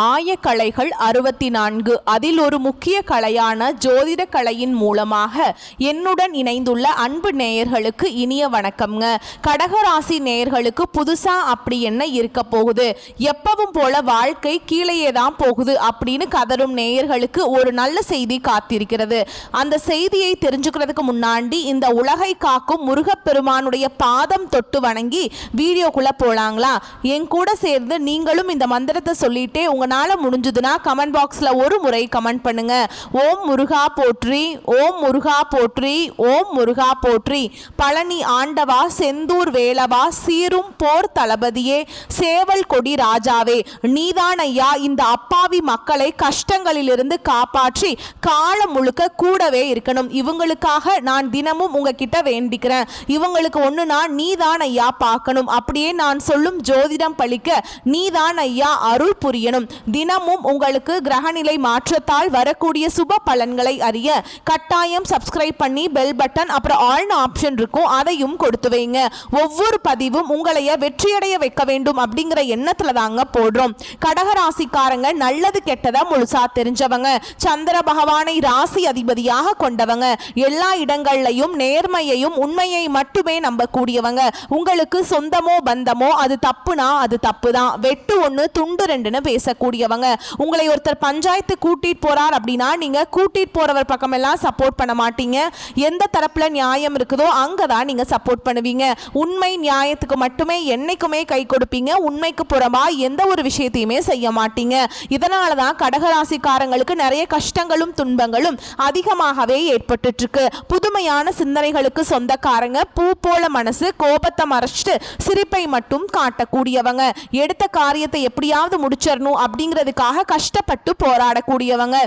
ஆயக்கலைகள் 64 அதில் ஒரு முக்கிய கலையான ஜோதிட கலையின் மூலமாக என்னுடன் இணைந்துள்ள அன்பு நேயர்களுக்கு இனிய வணக்கம்ங்க. கடகராசி நேயர்களுக்கு புதுசா அப்படி என்ன இருக்க போகுது, எப்பவும் போல வாழ்க்கை கீழேயே தான் போகுது அப்படின்னு கதரும் நேயர்களுக்கு ஒரு நல்ல செய்தி காத்திருக்கிறது. அந்த செய்தியை தெரிஞ்சுக்கிறதுக்கு முன்னாடி இந்த உலகை காக்கும் முருகப்பெருமானுடைய பாதம் தொட்டு வணங்கி வீடியோக்குள்ள போலாங்களா? என் கூட சேர்ந்து நீங்களும் இந்த மந்திரத்தை சொல்லிட்டே உங்களால முடிஞ்சதுன்னா கமெண்ட் பாக்ஸ்ல ஒரு முறை கமெண்ட் பண்ணுங்க. ஓம் முருகா போற்றி, ஓம் முருகா போற்றி, ஓம் முருகா போற்றி. பழனி ஆண்டவா, செந்தூர் வேலவா, சீரும் போர் தளபதியே, சேவல் கொடி ராஜாவே, நீதான் ஐயா இந்த அப்பாவி மக்களை கஷ்டங்களிலிருந்து காப்பாற்றி காலம் முழுக்க கூடவே இருக்கணும். இவங்களுக்காக நான் தினமும் உங்ககிட்ட வேண்டிக்கிறேன். இவங்களுக்கு ஒண்ணுனா நீதான் ஐயா பார்க்கணும். அப்படியே நான் சொல்லும் ஜோதிடம் பழிக்க நீதான் ஐயா அருள் புரியணும். தினமும் உங்களுக்கு கிரகநிலை மாற்றத்தால் வரக்கூடிய சுப பலன்களை அறிய கட்டாயம் சப்ஸ்கிரைப் பண்ணி பெல் பட்டன் அப்புறம் ஆல்னு ஆப்ஷன் இருக்கும், அதையும் கொடுத்து வைங்க. ஒவ்வொரு பதிவும் உங்களைய வெற்றியடைய வைக்க வேண்டும் அப்படிங்கிற எண்ணத்துல தாங்க போடுறோம். கடகராசிக்காரங்க நல்லது கெட்டதை முழுசா தெரிஞ்சவங்க, சந்திர பகவானை ராசி அதிபதியாக கொண்டவங்க, எல்லா இடங்கள்லையும் நேர்மையையும் உண்மையை மட்டுமே நம்பக்கூடியவங்க. உங்களுக்கு சொந்தமோ பந்தமோ அது தப்புனா அது தப்பு தான், வெட்டு ஒன்று துண்டு ரெண்டுன்னு பேசக்கூடியவங்க. உங்களை ஒருத்தர் பஞ்சாயத்து கூட்டிட்டு போறார் அப்படின்னா நீங்க கூட்டிட்டு போறவர் பக்கம் எல்லாம் சப்போர்ட் பண்ண மாட்டீங்க. எந்த தரப்புல நியாயம் இருக்குதோ அங்கதான் நீங்க சப்போர்ட் பண்ணுவீங்க. உண்மை நியாயத்துக்கு மட்டுமே என்னைக்குமே கை கொடுப்பீங்க. உண்மைக்கு புறமா எந்த ஒரு விஷயத்தையுமே செய்ய மாட்டீங்க. இதனாலதான் கடகராசிக்காரங்களுக்கு நிறைய கஷ்டங்களும் துன்பங்களும் அதிகமாகவே ஏற்பட்டு இருக்கு. புதுமையான சிந்தனைகளுக்கு சொந்தக்காரங்க, பூ போல மனசு, கோபத்தை மறைச்சிட்டு சிரிப்பை மட்டும் காட்டக்கூடியவங்க, எடுத்த காரியத்தை எப்படியாவது முடிச்சிடணும் அப்படிங்கிறதுக்காக கஷ்டப்பட்டு போராடக்கூடியவங்க,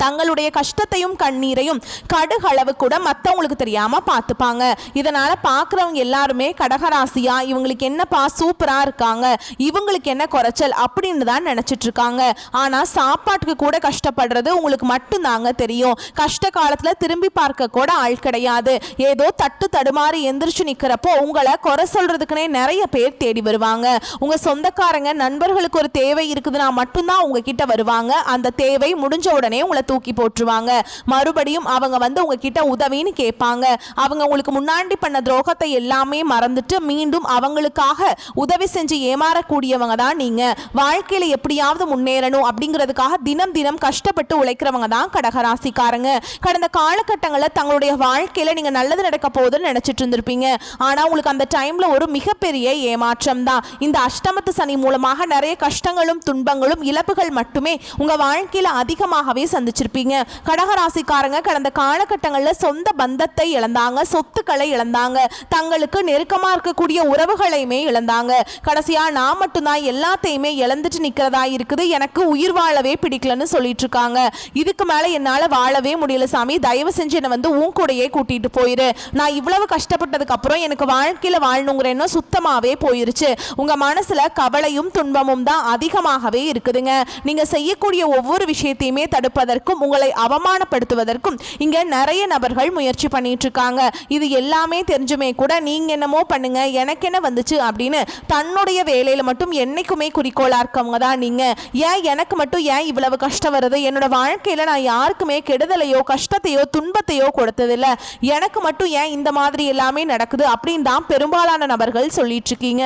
தங்களுடைய கஷ்டத்தையும் கண்ணீரையும் கடுகளவு கூட மற்றவங்களுக்கு தெரியாம பார்த்துப்பாங்க. இதனால பார்க்குறவங்க எல்லாருமே கடகராசியா இவங்களுக்கு என்னப்பா சூப்பரா இருக்காங்க, இவங்களுக்கு என்ன குறைச்சல் அப்படின்னு தான் நினைச்சிட்டு இருக்காங்க. ஆனா சாப்பாட்டுக்கு கூட கஷ்டப்படுறது உங்களுக்கு மட்டும்தாங்க தெரியும். கஷ்ட காலத்துல திரும்பி பார்க்க கூட ஆள் கிடையாது. ஏதோ தட்டு தடுமாறி எந்திரிச்சு நிக்கிறப்போ உங்களை குறை சொல்றதுக்குன்னே நிறைய பேர் தேடி வருவாங்க. உங்க சொந்தக்காரங்க நண்பர்களுக்கு ஒரு தேவை இருக்குதுன்னா மட்டும்தான் உங்ககிட்ட வருவாங்க. அந்த தேவை முடிஞ்ச உடனே உங்களை தூக்கி போட்டுருவாங்க. மறுபடியும் அவங்க வந்து உங்ககிட்ட உதவின்னு கேட்பாங்க. அவங்க உங்களுக்கு முன்னாடி பண்ண துரோகத்தை எல்லாமே மறந்துட்டு மீண்டும் அவங்களுக்காக உதவி செஞ்சு ஏமாறக்கூடியவங்க தான் நீங்க. வாழ்க்கையில எப்படியாவது முன்னேறணும் அப்படிங்கிறதுக்காக தினம் தினம் கஷ்டப்பட்டு உழைக்கிறவங்க தான் கடகராசிக்காரங்க. கடந்த காலகட்டங்களில் தங்களுடைய வாழ்க்கையில நீங்க நல்லது நடக்க போகுதுன்னு நினைச்சிட்டு இருந்திருப்பீங்க. ஆனா உங்களுக்கு அந்த டைம்ல ஒரு மிகப்பெரிய ஏமாற்றம் தான். இந்த அஷ்டமத்து சனி மூலமாக நிறைய கஷ்டங்களும் துன்பங்களும் இழப்புகள் மட்டுமே உங்க வாழ்க்கையில அதிகமாகவே சந்திச்சிருப்பீங்க. கடகராசிக்காரங்க கடந்த காலகட்டங்களில் சொந்த பந்தத்தை இழந்தாங்க, சொத்துக்களை இழந்தாங்க, தங்களுக்கு நெருக்கமா இருக்கக்கூடிய உறவுகளையுமே இழந்தாங்க. கடைசியா நான் மட்டும்தான் எல்லாத்தையுமே இழந்துட்டு நிக்கிறதா இருக்குது, எனக்கு உயிர் வாழவே பிடிக்கலன்னு சொல்லிட்டு இருக்காங்க. இதுக்கு மேல என்னால வாழவே முடியல சாமி, தயவு செஞ்சு என்னை வந்து உன் கூடையே கூட்டிட்டு போயிரு. நான் இவ்வளவு கஷ்டப்பட்டதுக்கு அப்புறம் எனக்கு வாழ்க்கையில வாழணுங்கிற எண்ணம் சுத்தமாவே போயிருச்சு. உங்க மனசுல கவலையும் துன்பமும் தான் அதிகமாகவே இருக்குதுங்க. நீங்க செய்யக்கூடிய ஒவ்வொரு விஷயத்தையுமே தடுப்பதற்கும் உங்களை அவமானப்படுத்துவதற்கும் இங்க நிறைய நபர்கள் முயற்சி பண்ணிட்டு இருக்காங்க. இது எல்லாமே தெரிஞ்சுமே கூட நீங்க என்னமோ பண்ணுங்க எனக்கு என்ன வந்துச்சு அப்படின்னு தன்னுடைய வேலையில மட்டும் என்னைக்குமே குறிக்கோளா இருக்கவங்க தான் நீங்க. ஏன் எனக்கு மட்டும் ஏன் இவ்வளவு கஷ்டம் வருது, என்னோட வாழ்க்கையில நான் யாருக்குமே கெடுதலையோ கஷ்டத்தையோ துன்பத்தையோ கொடுத்ததில்ல, எனக்கு மட்டும் ஏன் இந்த மாதிரி எல்லாமே நடக்குது அப்படின்னு தான் பெரும்பாலான நபர்கள் சொல்லிட்டு இருக்கீங்க.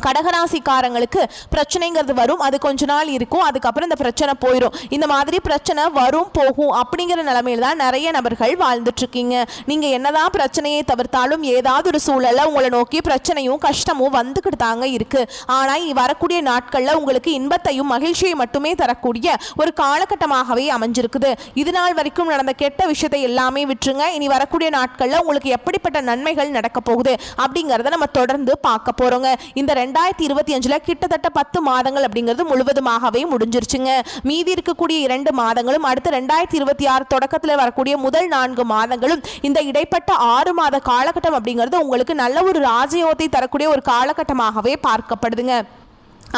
கடகராசிக்காரங்களுக்கு பிரச்சனைங்கிறது வரும், அது கொஞ்ச நாள் இருக்கும், அதுக்கப்புறம் இந்த பிரச்சனை போயிடும். இந்த மாதிரி பிரச்சனை வரும் போகும் அப்படிங்கிற நிலைமையில தான் நிறைய நபர்கள் வாழ்ந்துட்டு இருக்கீங்க. நீங்க என்னதான் பிரச்சனையை தவிர்த்தாலும் ஏதாவது ஒரு சூழல்ல உங்களை நோக்கி பிரச்சனையும் கஷ்டமும் வந்துக்கிட்டு தாங்க இருக்கு. ஆனா வரக்கூடிய நாட்கள்ல உங்களுக்கு இன்பத்தையும் மகிழ்ச்சியை மட்டுமே தரக்கூடிய ஒரு காலகட்டமாகவே அமைஞ்சிருக்குது. இது நாள் வரைக்கும் நடந்த கெட்ட விஷயத்தை எல்லாமே விட்டுருங்க. இனி வரக்கூடிய நாட்கள்ல உங்களுக்கு எப்படிப்பட்ட நன்மைகள் நடக்க போகுது அப்படிங்கறத நம்ம தொடர்ந்து பார்க்க போறோங்க. இந்த 2025 கிட்டத்தட்ட 10 மாதங்கள் அப்படிங்கிறது முழுவதுமாகவே முடிஞ்சிருச்சுங்க. மீதி இருக்கக்கூடிய 2 மாதங்களும் அடுத்து 2026 தொடக்கத்தில் வரக்கூடிய முதல் 4 மாதங்களும் இந்த இடைப்பட்ட 6 மாத காலகட்டம் அப்படிங்கிறது உங்களுக்கு நல்ல ஒரு ராஜயோகத்தை தரக்கூடிய ஒரு காலகட்டமாகவே பார்க்கப்படுதுங்க.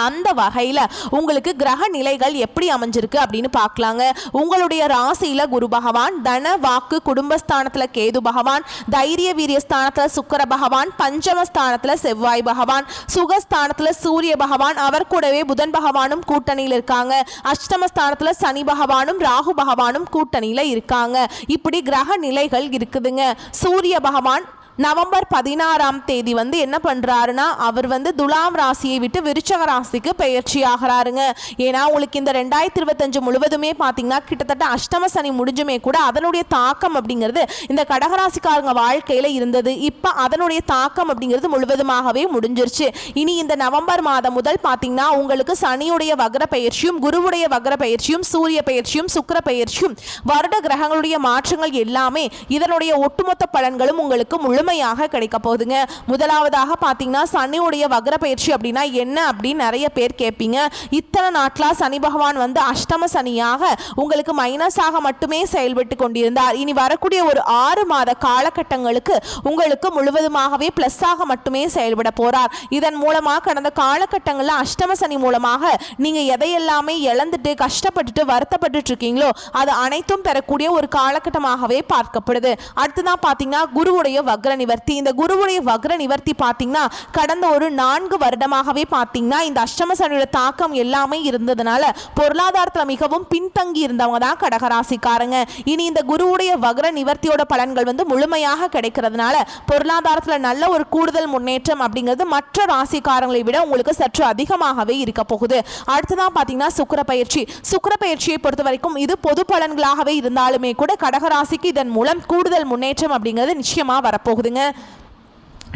அந்த வகையில் உங்களுக்கு கிரக நிலைகள் எப்படி அமைஞ்சிருக்கு அப்படின்னு பார்க்கலாங்க. உங்களுடைய ராசியில் குரு பகவான், தன வாக்கு குடும்பஸ்தானத்தில் கேது பகவான், தைரிய வீரிய ஸ்தானத்தில் சுக்கிர பகவான், பஞ்சமஸ்தானத்தில் செவ்வாய் பகவான், சுகஸ்தானத்தில் சூரிய பகவான், அவர் கூடவே புதன் பகவானும் கூட்டணியில் இருக்காங்க. அஷ்டமஸ்தானத்தில் சனி பகவானும் ராகு பகவானும் கூட்டணியில் இருக்காங்க. இப்படி கிரக நிலைகள் இருக்குதுங்க. சூரிய பகவான் நவம்பர் 16ஆம் தேதி என்ன பண்ணுறாருன்னா, அவர் துலாம் ராசியை விட்டு விருச்சக ராசிக்கு பெயர்ச்சி ஆகிறாருங்க. ஏன்னா உங்களுக்கு இந்த 2025 முழுவதுமே பார்த்தீங்கன்னா கிட்டத்தட்ட அஷ்டம சனி முடிஞ்சுமே கூட அதனுடைய தாக்கம் அப்படிங்கிறது இந்த கடகராசிக்காரங்க வாழ்க்கையில் இருந்தது. இப்போ அதனுடைய தாக்கம் அப்படிங்கிறது முழுவதுமாகவே முடிஞ்சிருச்சு. இனி இந்த நவம்பர் மாதம் முதல் பார்த்தீங்கன்னா உங்களுக்கு சனியுடைய வக்ர பயிற்சியும், குருவுடைய வக்ர பயிற்சியும், சூரிய பயிற்சியும், சுக்கிர பயிற்சியும், வருட கிரகங்களுடைய மாற்றங்கள் எல்லாமே இதனுடைய ஒட்டுமொத்த பலன்களும் உங்களுக்கு முழுமையாக கிடைக்க போகுதுங்க. முதலாவதாக பார்த்தீங்கன்னா சனியுடைய வக்ர பயிற்சி அப்படின்னா என்ன அப்படின்னு நிறைய பேர் கேட்பீங்க. இத்தனை நாட்களாக சனி பகவான் அஷ்டம சனியாக உங்களுக்கு மைனஸாக மட்டுமே செயல்பட்டு கொண்டிருந்தார். இனி வரக்கூடிய ஒரு 6 மாத காலகட்டங்களுக்கு உங்களுக்கு முழுவதுமாகவே பிளஸ்ஸாக மட்டுமே செயல்பட போறார். இதன் மூலமாக கடந்த காலகட்டங்களில் அஷ்டம சனி மூலமாக நீங்க எதையெல்லாமே இழந்துட்டு கஷ்டப்பட்டுட்டு வருத்தப்பட்டு இருக்கீங்களோ அது அனைத்தும் பெறக்கூடிய ஒரு காலகட்டமாகவே பார்க்கப்படுது. அடுத்துதான் பார்த்தீங்கன்னா குருவுடைய வக்ர நிவர்த்தி. இந்த குருவுடைய வக்ர நிவர்த்தி பார்த்தீங்கன்னா கடந்த ஒரு 4 வருடமாகவே பார்த்தீங்கன்னா இந்த அஷ்டம சனியோட தாக்கம் எல்லாமே இருந்ததுனால பொருளாதாரத்தில் மிகவும் பின்தங்கி இருந்தவங்க தான் கடகராசிக்காரங்க. இனி இந்த குருவுடைய வக்ர நிவர்த்தியோட பலன்கள் முழுமையாக கிடைக்கிறதுனால பொருளாதாரத்தில் நல்ல ஒரு கூடுதல் முன்னேற்றம் அப்படிங்கிறது மற்ற ராசிக்காரங்களை விட உங்களுக்கு சற்று அதிகமாகவே இருக்க போகுது. அடுத்ததான் பார்த்தீங்கன்னா சுக்கிர பயிற்சி. சுக்கிர பயிற்சியை பொறுத்த வரைக்கும் இது பொது பலன்களாகவே இருந்தாலுமே கூட கடகராசிக்கு இதன் மூலம் கூடுதல் முன்னேற்றம் அப்படிங்கிறது நிச்சயமா வரப்போகுதுங்க.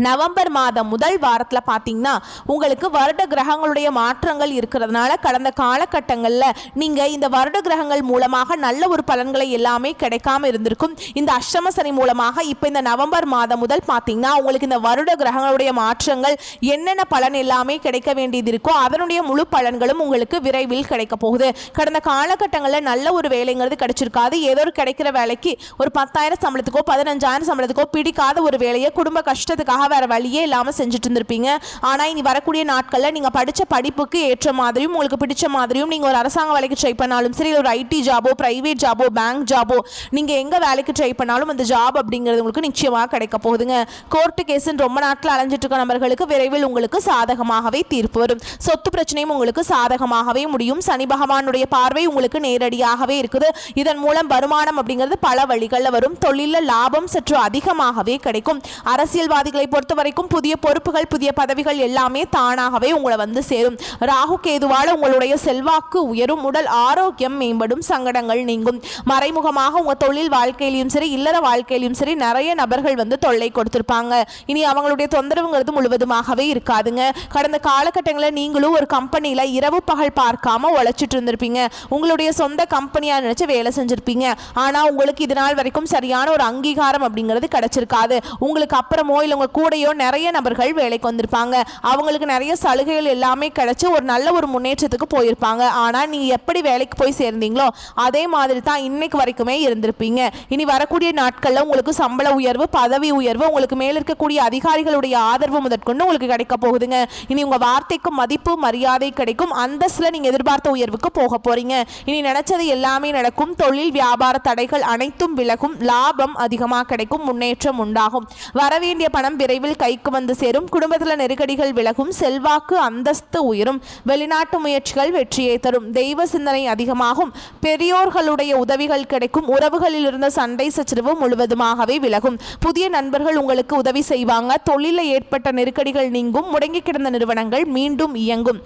நவம்பர் மாதம் முதல் வாரத்தில் பார்த்தீங்கன்னா உங்களுக்கு வருட கிரகங்களுடைய மாற்றங்கள் இருக்கிறதுனால கடந்த காலகட்டங்களில் நீங்கள் இந்த வருட கிரகங்கள் மூலமாக நல்ல ஒரு பலன்களை எல்லாமே கிடைக்காம இருந்திருக்கும். இந்த அஷ்டம சனி மூலமாக இப்போ இந்த நவம்பர் மாதம் முதல் பார்த்தீங்கன்னா உங்களுக்கு இந்த வருட கிரகங்களுடைய மாற்றங்கள் என்னென்ன பலன் எல்லாமே கிடைக்க வேண்டியது இருக்கோ அதனுடைய முழு பலன்களும் உங்களுக்கு விரைவில் கிடைக்க போகுது. கடந்த காலகட்டங்களில் நல்ல ஒரு வேலைங்கிறது கிடைச்சிருக்காது. ஏதோ ஒரு கிடைக்கிற வேலைக்கு ஒரு 10,000 சம்பளத்துக்கோ 15,000 சம்பளத்துக்கோ பிடிக்காத ஒரு வேலையை குடும்ப கஷ்டத்துக்காக வேற வழியே இல்லாம செஞ்சுட்டு இருந்திருப்பீங்க. ஆனா இனி வரக்கூடிய நாட்கள்ல நீங்க படிச்ச படிப்புக்கு ஏற்ற மாதிரியும் உங்களுக்கு பிடிச்ச மாதிரியும் நீங்க ஒரு அரசாங்க வேலைக்கு ட்ரை பண்ணாலும் சரி, ஒரு ஐடி ஜாபோ, பிரைவேட் ஜாபோ, பேங்க் ஜாபோ, நீங்க எங்க வேலைக்கு ட்ரை பண்ணாலும் அந்த ஜாப் அப்படிங்கிறது உங்களுக்கு நிச்சயமா கிடைக்க போகுதுங்க. கோர்ட்டு கேஸ்ன்னு ரொம்ப நாட்கள் அலைஞ்சிட்டு இருக்க நபர்களுக்கு விரைவில் உங்களுக்கு சாதகமாகவே தீர்ப்பு வரும். சொத்து பிரச்சனையும் உங்களுக்கு சாதகமாகவே முடியும். சனி பகவானுடைய பார்வை உங்களுக்கு நேரடியாகவே இருக்குது. இதன் மூலம் வருமானம் அப்படிங்கிறது பல வழிகளில் வரும். தொழில லாபம் சற்று அதிகமாகவே கிடைக்கும். அரசியல்வாதிகளை பொறுத்த வரைக்கும் புதிய பொறுப்புகள், புதிய பதவிகள் எல்லாமே தானாகவே உங்களை சேரும். ராகு கேதுவால உங்களுடைய செல்வாக்கு உயரும். உடல் ஆரோக்கியம் மேம்படும். சங்கடங்கள் நீங்கும். மறைமுகமாக உங்க தொழில் வாழ்க்கையிலும் சரி, இல்லற வாழ்க்கையிலும் சரி நிறைய நபர்கள் தொல்லை கொடுத்திருப்பாங்க. இனி அவங்களுடைய தொந்தரவுங்கிறது முழுவதுமாகவே இருக்காதுங்க. கடந்த காலகட்டங்களில் நீங்களும் ஒரு கம்பெனியில இரவு பகல் பார்க்காம உழைச்சிட்டு இருந்திருப்பீங்க. உங்களுடைய சொந்த கம்பெனியா நினைச்சு வேலை செஞ்சிருப்பீங்க. ஆனா உங்களுக்கு இதனால் வரைக்கும் சரியான ஒரு அங்கீகாரம் அப்படிங்கிறது கிடைச்சிருக்காது. உங்களுக்கு அப்புறமோ இல்லை உங்க கூடையோ நிறைய நபர்கள் வேலைக்கு வந்திருப்பாங்க. அவங்களுக்கு நிறைய சலுகைகள் எல்லாமே கிடைச்சு ஒரு நல்ல ஒரு முன்னேற்றத்துக்கு போயிருப்பாங்க. ஆனா நீங்க எப்படி வேலைக்கு போய் சேர்ந்தீங்களோ அதே மாதிரி தான் இன்னைக்கு வரைக்குமே இருந்திருப்பீங்க. இனி வரக்கூடிய நாட்கள்ல உங்களுக்கு சம்பள உயர்வு, பதவி உயர்வு, உங்களுக்கு மேல இருக்கக்கூடிய அதிகாரிகளுடைய ஆதரவு முதற்கொண்டு உங்களுக்கு கிடைக்க போகுதுங்க. இனி உங்க வார்த்தைக்கு மதிப்பு மரியாதை கிடைக்கும். அந்தஸ்துல நீங்க எதிர்பார்த்த உயர்வுக்கு போக போறீங்க. இனி நினைச்சது எல்லாமே நடக்கும். தொழில் வியாபார தடைகள் அனைத்தும் விலகும். லாபம் அதிகமாக கிடைக்கும். முன்னேற்றம் உண்டாகும். வரவேண்டிய பணம் விரைவில் கைக்கு சேரும். குடும்பத்தில் நெருக்கடிகள் விலகும். செல்வாக்கு அந்தஸ்து உயரும். வெளிநாட்டு முயற்சிகள் வெற்றியை தரும். தெய்வ சிந்தனை அதிகமாகும். பெரியோர்களுடைய உதவிகள் கிடைக்கும். உறவுகளில் இருந்த சண்டை சச்சரவு முழுவதுமாகவே விலகும். புதிய நண்பர்கள் உங்களுக்கு உதவி செய்வாங்க. தொழிலில் ஏற்பட்ட நெருக்கடிகள் நீங்கும். முடங்கி கிடந்த நிறுவனங்கள் மீண்டும் இயங்கும்.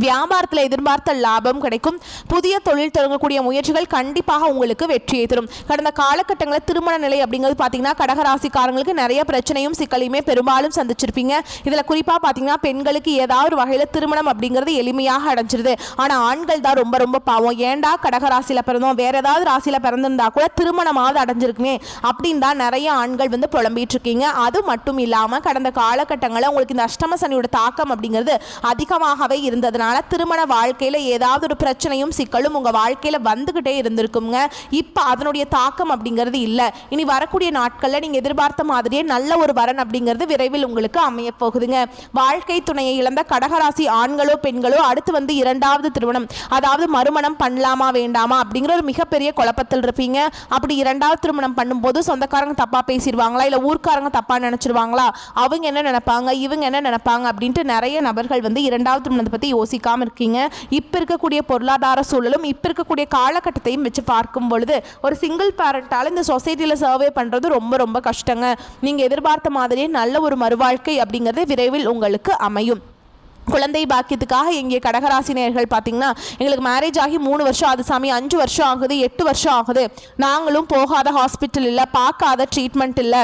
வியாபாரத்தில் எதிர்பார்த்த லாபம் கிடைக்கும். புதிய தொழில் தொடங்கக்கூடிய முயற்சிகள் கண்டிப்பாக உங்களுக்கு வெற்றியை தரும். கடந்த காலகட்டங்களில் திருமண நிலை அப்படிங்கிறது பார்த்தீங்கன்னா கடகராசிக்காரங்களுக்கு நிறைய பிரச்சனையும் சிக்கலையுமே பெரும்பாலும் சந்திச்சிருப்பீங்க. இதில் குறிப்பாக பார்த்தீங்கன்னா பெண்களுக்கு ஏதாவது ஒரு வகையில் திருமணம் அப்படிங்கிறது எளிமையாக அடைஞ்சிருது. ஆனால் ஆண்கள் தான் ரொம்ப ரொம்ப பாவம். ஏண்டா கடகராசியில் பிறந்தோம், வேற ஏதாவது ராசியில் பிறந்திருந்தா கூட திருமணமாவது அடைஞ்சிருக்குமே அப்படின்னு தான் நிறைய ஆண்கள் புலம்பிட்டு இருக்கீங்க. அது மட்டும் இல்லாமல் கடந்த காலகட்டங்களில் உங்களுக்கு இந்த அஷ்டம சனியோட தாக்கம் அப்படிங்கிறது அதிகமாகவே இருந்ததுனால இருந்ததுனால திருமண வாழ்க்கையில் ஏதாவது ஒரு பிரச்சனையும் சிக்கலும் உங்கள் வாழ்க்கையில் வந்துக்கிட்டே இருந்திருக்குங்க. இப்போ அதனுடைய தாக்கம் அப்படிங்கிறது இல்லை. இனி வரக்கூடிய நாட்களில் நீங்கள் எதிர்பார்த்த மாதிரியே நல்ல ஒரு வரன் அப்படிங்கிறது விரைவில் உங்களுக்கு அமைய போகுதுங்க. வாழ்க்கை துணையை இழந்த கடகராசி ஆண்களோ பெண்களோ அடுத்து இரண்டாவது திருமணம், அதாவது மறுமணம் பண்ணலாமா வேண்டாமா அப்படிங்கிற ஒரு மிகப்பெரிய குழப்பத்தில் இருப்பீங்க. அப்படி இரண்டாவது திருமணம் பண்ணும்போது சொந்தக்காரங்க தப்பாக பேசிடுவாங்களா, இல்லை ஊர்க்காரங்க தப்பாக நினச்சிருவாங்களா, அவங்க என்ன நினைப்பாங்க, இவங்க என்ன நினைப்பாங்க அப்படின்ட்டு நிறைய நபர்கள் இரண்டாவது திருமணத்தை பற்றி யோசிக்காமல் இருக்கீங்க. இப்போ இருக்கக்கூடிய பொருளாதார சூழலும் இப்போ இருக்கக்கூடிய காலகட்டத்தையும் வச்சு பார்க்கும் பொழுது ஒரு சிங்கிள் பேரண்டால் இந்த சொசைட்டியில் சர்வே பண்ணுறது ரொம்ப ரொம்ப கஷ்டங்க. நீங்கள் எதிர்பார்த்த மாதிரியே நல்ல ஒரு மறுவாழ்க்கை அப்படிங்கிறது விரைவில் உங்களுக்கு அமையும். குழந்தை பாக்கியத்துக்காக இங்கே கடகராசினியர்கள் பார்த்தீங்கன்னா, எங்களுக்கு மேரேஜ் ஆகி 3 வருஷம் ஆகுது சாமி, 5 வருஷம் ஆகுது, 8 வருஷம் ஆகுது, நாங்களும் போகாத ஹாஸ்பிட்டல் இல்லை, பார்க்காத ட்ரீட்மெண்ட் இல்லை,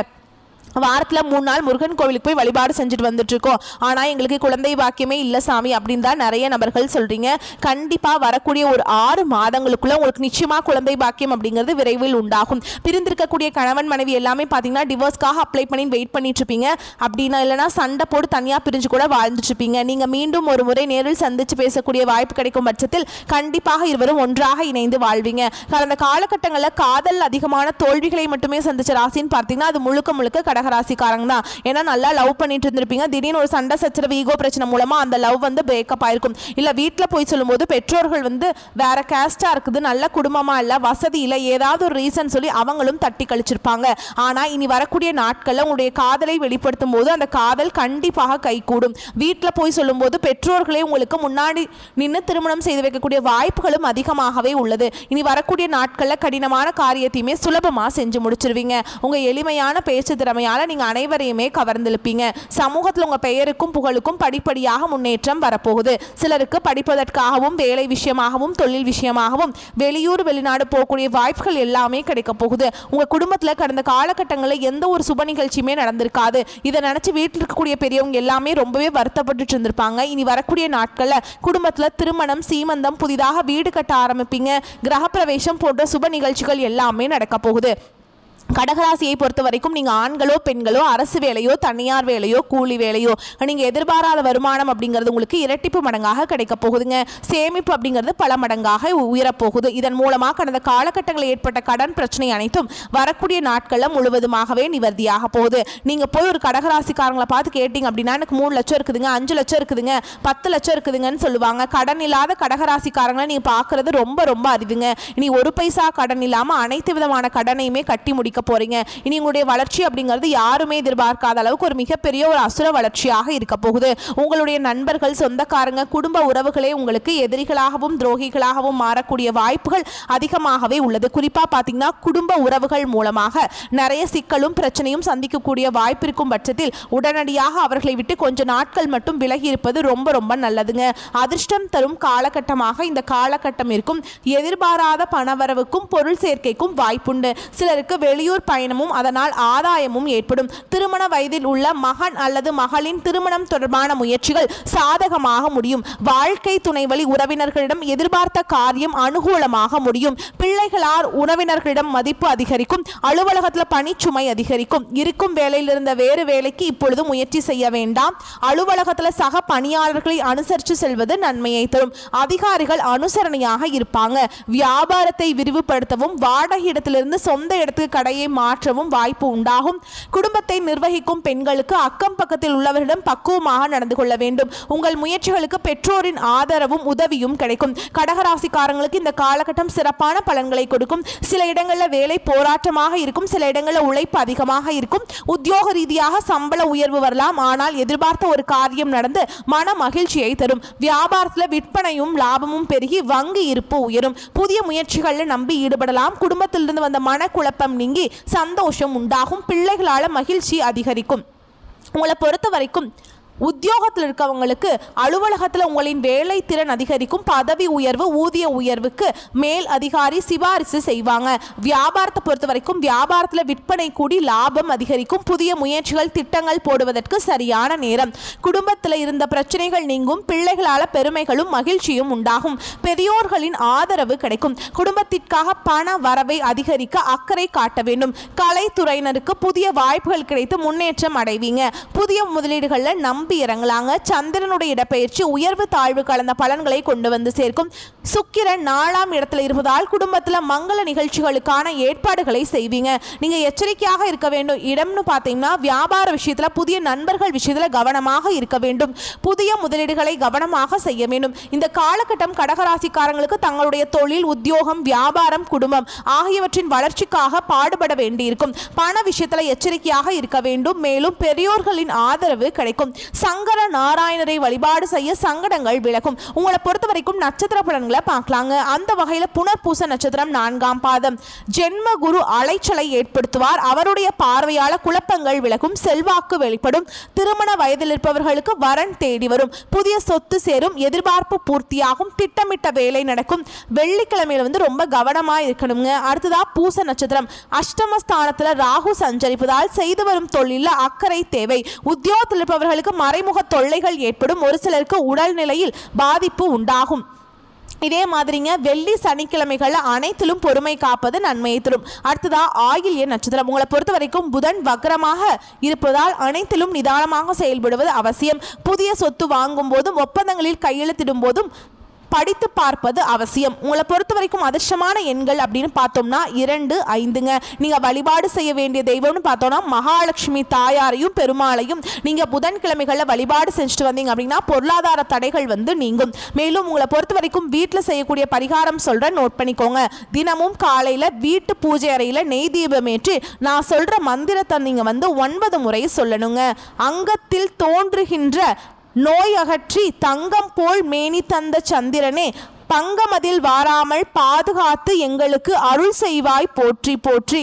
வாரத்தில் 3 நாள் முருகன் கோவிலுக்கு போய் வழிபாடு செஞ்சுட்டு வந்துட்டு இருக்கோம், ஆனால் எங்களுக்கு குழந்தை பாக்கியமே இல்லை சாமி அப்படின்னு தான் நிறைய நபர்கள் சொல்கிறீங்க. கண்டிப்பாக வரக்கூடிய ஒரு 6 மாதங்களுக்குள்ள உங்களுக்கு நிச்சயமாக குழந்தை பாக்கியம் அப்படிங்கிறது விரைவில் உண்டாகும். பிரிந்திருக்கக்கூடிய கணவன் மனைவி எல்லாமே பார்த்தீங்கன்னா டிவோர்ஸ்க்காக அப்ளை பண்ணி வெயிட் பண்ணிட்டு இருப்பீங்க. அப்படின்னா இல்லைனா சண்டை போட்டு தனியாக பிரிஞ்சு கூட வாழ்ந்துட்டு இருப்பீங்க. நீங்கள் மீண்டும் ஒரு முறை நேரில் சந்தித்து பேசக்கூடிய வாய்ப்பு கிடைக்கும் பட்சத்தில் கண்டிப்பாக இருவரும் ஒன்றாக இணைந்து வாழ்வீங்க. கடந்த காலகட்டங்களில் காதல் அதிகமான தோல்விகளை மட்டுமே சந்திச்ச ராசின்னு பார்த்தீங்கன்னா அது முழுக்க முழுக்க கடகராசிக்காரங்க தான். ஏன்னா நல்லா லவ் பண்ணிட்டு இருந்திருப்பீங்க, திடீர்னு ஒரு சண்டை சச்சரவு ஈகோ பிரச்சனை மூலமா அந்த லவ் பிரேக்கப் ஆயிருக்கும். இல்ல வீட்டில் போய் சொல்லும்போது பெற்றோர்கள் வேற கேஸ்டா இருக்குது, நல்ல குடும்பமா இல்ல, வசதி இல்லை, ஏதாவது ஒரு ரீசன் சொல்லி அவங்களும் தட்டி கழிச்சிருப்பாங்க. ஆனா இனி வரக்கூடிய நாட்கள்ல உங்களுடைய காதலை வெளிப்படுத்தும் போது அந்த காதல் கண்டிப்பாக கைகூடும். வீட்டில் போய் சொல்லும் போது பெற்றோர்களே உங்களுக்கு முன்னாடி நின்று திருமணம் செய்து வைக்கக்கூடிய வாய்ப்புகளும் அதிகமாகவே உள்ளது. இனி வரக்கூடிய நாட்கள்ல கடினமான காரியத்தையுமே சுலபமா செஞ்சு முடிச்சிருவீங்க. உங்க எளிமையான பேச்சு திறமையான நீங்க அனைவரையுமே கவர்ந்திருப்பீங்க. சமூகத்தில் உங்க பெயருக்கும் புகழுக்கும் படிப்படியாக முன்னேற்றம் வரப்போகுது. சிலருக்கு படிப்பதற்காகவும் வேலை விஷயமாகவும் தொழில் விஷயமாகவும் வெளியூர் வெளிநாடு போகக்கூடிய வாய்ப்புகள் எல்லாமே கிடைக்க போகுது. உங்க குடும்பத்தில் கடந்த காலகட்டங்களில் எந்த ஒரு சுப நிகழ்ச்சியுமே நடந்திருக்காது. இதை நினைச்சு வீட்டில் இருக்கக்கூடிய பெரியவங்க எல்லாமே ரொம்பவே வருத்தப்பட்டு இருந்திருப்பாங்க. இனி வரக்கூடிய நாட்கள்ல குடும்பத்தில் திருமணம், சீமந்தம், புதிதாக வீடு கட்ட ஆரம்பிப்பீங்க. கிரகப்பிரவேசம் போன்ற சுப நிகழ்ச்சிகள் எல்லாமே நடக்க போகுது. கடகராசியை பொறுத்த வரைக்கும் நீங்கள் ஆண்களோ பெண்களோ அரசு வேலையோ தனியார் வேலையோ கூலி வேலையோ நீங்கள் எதிர்பாராத வருமானம் அப்படிங்கிறது உங்களுக்கு இரட்டிப்பு மடங்காக கிடைக்க போகுதுங்க. சேமிப்பு அப்படிங்கிறது பல மடங்காக உயரப்போகுது. இதன் மூலமாக கடந்த காலகட்டங்களில் ஏற்பட்ட கடன் பிரச்சனை அனைத்தும் வரக்கூடிய நாட்களில் முழுவதுமாகவே நிவர்த்தியாக போகுது. நீங்கள் போய் ஒரு கடகராசிக்காரங்களை பார்த்து கேட்டிங்க அப்படின்னா எனக்கு 3 லட்சம் இருக்குதுங்க, 5 லட்சம் இருக்குதுங்க, 10 லட்சம் இருக்குதுங்கன்னு சொல்லுவாங்க. கடன் இல்லாத கடகராசிக்காரங்களை நீங்கள் பார்க்குறது ரொம்ப ரொம்ப அரிதுங்க. இனி ஒரு பைசா கடன் இல்லாமல் அனைத்து விதமான கடனையுமே கட்டி முடிக்க போறீங்க. இனி உங்களுடைய வளர்ச்சி அப்படிங்கிறது யாருமே எதிர்பார்க்காத அளவுக்கு ஒரு மிகப்பெரிய ஒரு அசுர வளர்ச்சியாக இருக்க போகுது. உங்களுடைய நண்பர்கள், சொந்தக்காரங்க, குடும்ப உறவுகளே உங்களுக்கு எதிரிகளாகவும் துரோகிகளாகவும் மாறக்கூடிய வாய்ப்புகள் அதிகமாகவே உள்ளது. குறிப்பா பாத்தீங்கன்னா குடும்ப உறவுகள் மூலமாக நிறைய சிக்கலும் பிரச்சனையும் சந்திக்கக்கூடிய வாய்ப்பு இருக்கும் பட்சத்தில் உடனடியாக அவர்களை விட்டு கொஞ்ச நாட்கள் மட்டும் விலகி இருப்பது ரொம்ப ரொம்ப நல்லதுங்க. அதிர்ஷ்டம் தரும் காலகட்டமாக இந்த காலகட்டம் இருக்கும். எதிர்பாராத பணவரவுக்கும் பொருள் சேர்க்கைக்கும் வாய்ப்புண்டு. சிலருக்கு வெளியூர் பயணமும் அதனால் ஆதாயமும் ஏற்படும். திருமண வயதில் உள்ள மகன் அல்லது மகளின் திருமணம் தொடர்பான முயற்சிகள் சாதகமாக முடியும். வாழ்க்கை துணை வழி உறவினர்களிடம் எதிர்பார்த்த காரியம் அனுகூலமாக முடியும். பிள்ளைகளால் உறவினர்களிடம் மதிப்பு அதிகரிக்கும். அலுவலகத்தில் பணிச்சுமை அதிகரிக்கும். இருக்கும் வேலையில் இருந்த வேறு வேலைக்கு இப்பொழுது முயற்சி செய்ய வேண்டாம். அலுவலகத்தில் சக பணியாளர்களை அனுசரித்து செல்வது நன்மையை தரும். அதிகாரிகள் அனுசரணையாக இருப்பாங்க. வியாபாரத்தை விரிவுபடுத்தவும் வாடகை இடத்திலிருந்து சொந்த இடத்துக்கு கடையை மாற்றவும் வாய்ப்பு உண்டாகும். குடும்பத்தை நிர்வகிக்கும் பெண்களுக்கு அக்கம் பக்கத்தில் உள்ளவரிடம் பக்குவமாக நடந்து கொள்ள வேண்டும். உங்கள் முயற்சிகளுக்கு பெற்றோரின் ஆதரவும் உதவியும் கிடைக்கும். கடகராசிக்காரங்களுக்கு இந்த காலகட்டம் சிறப்பான பலன்களை கொடுக்கும். சில இடங்களில் வேலை போராட்டமாக இருக்கும், சில இடங்களில் உழைப்பு அதிகமாக இருக்கும். உத்தியோக ரீதியாக சம்பள உயர்வு வரலாம், ஆனால் எதிர்பார்த்த ஒரு காரியம் நடந்து மன மகிழ்ச்சியை தரும். வியாபாரத்தில் விற்பனையும் லாபமும் பெருகி வங்கி இருப்பு உயரும். புதிய முயற்சிகளில் நம்பி ஈடுபடலாம். குடும்பத்திலிருந்து வந்த மனக்குழப்பம் நீங்கி சந்தோஷம் உண்டாகும். பிள்ளைகளால் மகிழ்ச்சி அதிகரிக்கும். உங்களை பொறுத்த வரைக்கும் உத்தியோகத்தில் இருக்கவங்களுக்கு அலுவலகத்தில் உங்களின் வேலை திறன் அதிகரிக்கும். பதவி உயர்வு, ஊதிய உயர்வுக்கு மேல் அதிகாரி சிபாரிசு செய்வாங்க. வியாபாரத்தை பொறுத்த வரைக்கும் வியாபாரத்தில் விற்பனை கூடி லாபம் அதிகரிக்கும். புதிய முயற்சிகள், திட்டங்கள் போடுவதற்கு சரியான நேரம். குடும்பத்தில் இருந்த பிரச்சனைகள் நீங்கும். பிள்ளைகளால் பெருமைகளும் மகிழ்ச்சியும் உண்டாகும். பெரியோர்களின் ஆதரவு கிடைக்கும். குடும்பத்திற்காக பண வரவை அதிகரிக்க அக்கறை காட்ட வேண்டும். கலைத்துறையினருக்கு புதிய வாய்ப்புகள் கிடைத்து முன்னேற்றம் அடைவீங்க. புதிய முதலீடுகளில் நம்பி இறங்கலாங்க. சந்திரனுடைய இடப்பெயர்ச்சி உயர்வு தாழ்வு கலந்த பலன்களை கொண்டு வந்து சேர்க்கும். சுக்கிரன் 4ஆம் இடத்துல இருப்பதால் குடும்பத்தில் மங்கள நிகழ்ச்சிகளுக்கான ஏற்பாடுகளை செய்வீங்க. நீங்க எச்சரிக்கையாக இருக்க வேண்டும். இடம்னு பார்த்தீங்கன்னா வியாபார விஷயத்துல, புதிய நண்பர்கள் விஷயத்துல கவனமாக இருக்க வேண்டும். புதிய முதலீடுகளை கவனமாக செய்ய வேண்டும். இந்த காலகட்டம் கடகராசிக்காரங்களுக்கு தங்களுடைய தொழில், உத்தியோகம், வியாபாரம், குடும்பம் ஆகியவற்றின் வளர்ச்சிக்காக பாடுபட வேண்டியிருக்கும். பண விஷயத்துல எச்சரிக்கையாக இருக்க வேண்டும். மேலும் பெரியோர்களின் ஆதரவு கிடைக்கும். சங்கர நாராயணரை வழிபாடு செய்ய சங்கடங்கள் விலகும். உங்களை பொறுத்த வரைக்கும் நட்சத்திர பலன்களை பார்க்கலாங்க. அந்த வகையில் புனர்பூச நட்சத்திரம் 4ஆம் பாதம். ஜென்ம குரு அலைச்சலை ஏற்படுத்துவார். அவருடைய பார்வையால குழப்பங்கள் விலகும். செல்வாக்கு வெளிப்படும். திருமண வயதில் இருப்பவர்களுக்கு வரன் தேடி வரும். புதிய சொத்து சேரும். எதிர்பார்ப்பு பூர்த்தியாகும். திட்டமிட்ட வேலை நடக்கும். வெள்ளிக்கிழமையில ரொம்ப கவனமா இருக்கணுங்க. அடுத்ததா பூச நட்சத்திரம். அஷ்டமஸ்தானத்துல ராகு சஞ்சரிப்பதால் செய்து வரும் தொழில அக்கறை தேவை. உத்தியோகத்தில் இருப்பவர்களுக்கு மறைமுக தொல்லைகள் ஏற்படும். ஒரு சிலருக்கு உடல்நிலையில் பாதிப்பு உண்டாகும். இதே மாதிரிங்க வெள்ளி சனிக்கிழமைகள் அனைத்திலும் பொறுமை காப்பது நன்மையை தரும். அடுத்ததா ஆயில்ய நட்சத்திரம். உங்களை பொறுத்த வரைக்கும் புதன் வக்ரமாக இருப்பதால் அனைத்திலும் நிதானமாக செயல்படுவது அவசியம். புதிய சொத்து வாங்கும் போதும் ஒப்பந்தங்களில் கையெழுத்திடும் போதும் படித்து பார்ப்பது அவசியம். உங்களை பொறுத்த வரைக்கும் அதிர்ஷ்டமான எண்கள் அப்படின்னு பார்த்தோம்னா 2, 5ங்க. நீங்க வழிபாடு செய்ய வேண்டிய தெய்வம்னு பார்த்தோம்னா மகாலட்சுமி தாயாரையும் பெருமாளையும் நீங்க புதன்கிழமைகளில் வழிபாடு செஞ்சுட்டு வந்தீங்க அப்படின்னா பொருளாதார தடைகள் நீங்கும். மேலும் உங்களை பொறுத்த வரைக்கும் வீட்டில் செய்யக்கூடிய பரிகாரம் சொல்றேன், நோட் பண்ணிக்கோங்க. தினமும் காலையில வீட்டு பூஜை அறையில நெய் தீபம் ஏற்றி நான் சொல்ற மந்திரத்தை நீங்க 9 முறை சொல்லணுங்க. அங்கத்தில் தோன்றுகின்ற நோய் அகற்றி தங்கம் போல் மேனி தந்த சந்திரனே, பங்கமதில் வாராமல் பாதுகாத்து எங்களுக்கு அருள் செய்வாய் போற்றி போற்றி.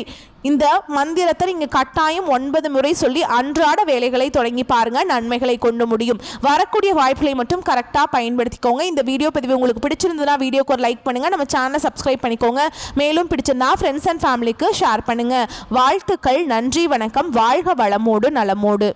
இந்த மந்திரத்தை நீங்கள் கட்டாயம் 9 முறை சொல்லி அன்றாட வேலைகளை தொடங்கி பாருங்க. நன்மைகளை கொண்டு முடியும். வரக்கூடிய வாய்ப்புகளை மட்டும் கரெக்டாக பயன்படுத்திக்கோங்க. இந்த வீடியோ பதிவு உங்களுக்கு பிடிச்சிருந்ததுன்னா வீடியோக்கு ஒரு லைக் பண்ணுங்க. நம்ம சேனலை சப்ஸ்கிரைப் பண்ணிக்கோங்க. மேலும் பிடிச்சிருந்தா ஃப்ரெண்ட்ஸ் அண்ட் ஃபேமிலிக்கு ஷேர் பண்ணுங்க. வாழ்த்துக்கள். நன்றி, வணக்கம். வாழ்க வளமோடு நலமோடு.